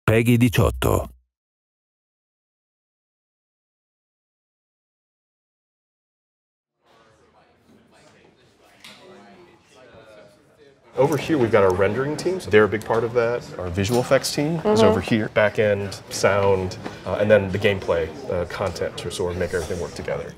PEGI 18. Over here, we've got our rendering team. So they're a big part of that. Our visual effects team is over here. Back end, sound, and then the gameplay content to sort of make everything work together.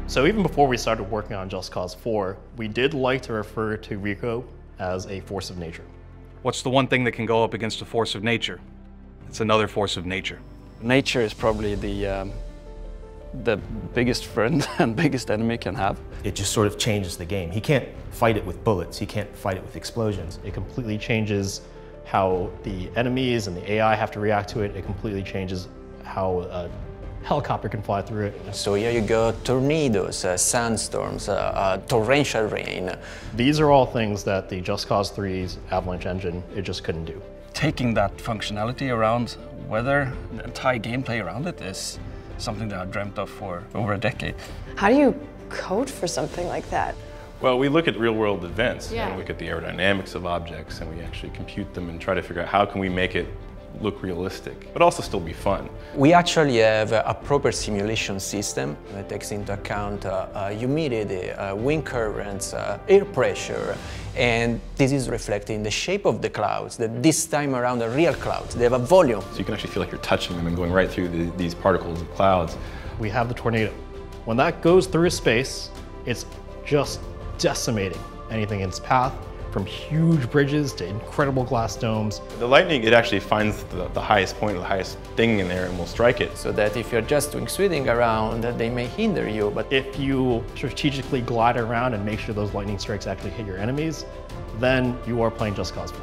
So even before we started working on Just Cause 4, we did like to refer to Rico as a force of nature. What's the one thing that can go up against a force of nature? It's another force of nature. Nature is probably the biggest friend and biggest enemy can have. It just sort of changes the game. He can't fight it with bullets. He can't fight it with explosions. It completely changes how the enemies and the AI have to react to it. It completely changes how a helicopter can fly through it. So here you go, tornadoes, sandstorms, torrential rain. These are all things that the Just Cause 3's Avalanche engine, it just couldn't do. Taking that functionality around weather, the entire gameplay around it is something that I've dreamt of for over a decade. How do you code for something like that? Well, we look at real-world events Yeah. and look at the aerodynamics of objects, and we actually compute them and try to figure out how can we make it look realistic, but also still be fun. We actually have a proper simulation system that takes into account humidity, wind currents, air pressure, and this is reflected in the shape of the clouds, that this time around are real clouds. They have a volume. So you can actually feel like you're touching them and going right through these particles of clouds. We have the tornado. When that goes through space, it's just decimating anything in its path, from huge bridges to incredible glass domes. The lightning, it actually finds the highest point or the highest thing in there and will strike it. So that if you're just doing swinging around, they may hinder you. But If you strategically glide around and make sure those lightning strikes actually hit your enemies, then you are playing Just Cause 4.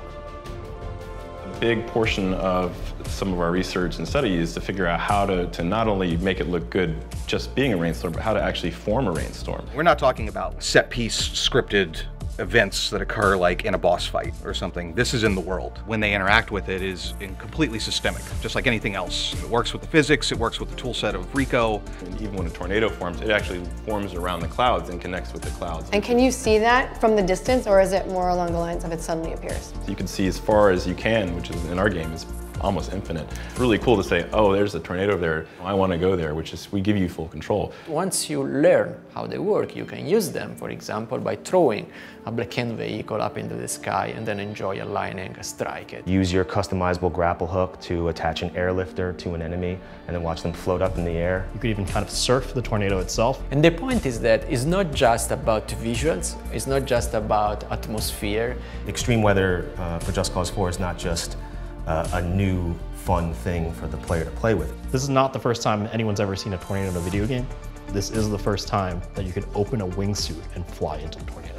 A big portion of some of our research and study is to figure out how to not only make it look good just being a rainstorm, but how to actually form a rainstorm. We're not talking about set-piece scripted events that occur like in a boss fight or something. This is in the world. When they interact with it is completely systemic, just like anything else. It works with the physics, it works with the tool set of Rico. And even when a tornado forms, it actually forms around the clouds and connects with the clouds. And can you see that from the distance, or is it more along the lines of it suddenly appears? So you can see as far as you can, which is in our game is almost infinite. Really cool to say, oh, there's a tornado over there. I want to go there, which is, we give you full control. once you learn how they work, you can use them, for example, by throwing a black-hand vehicle up into the sky and then enjoy a lightning strike it. Use your customizable grapple hook to attach an airlifter to an enemy and then watch them float up in the air. You could even kind of surf the tornado itself. And the point is that it's not just about visuals, it's not just about atmosphere. Extreme weather for Just Cause 4 is not just a new, fun thing for the player to play with. This is not the first time anyone's ever seen a tornado in a video game. This is the first time that you could open a wingsuit and fly into the tornado.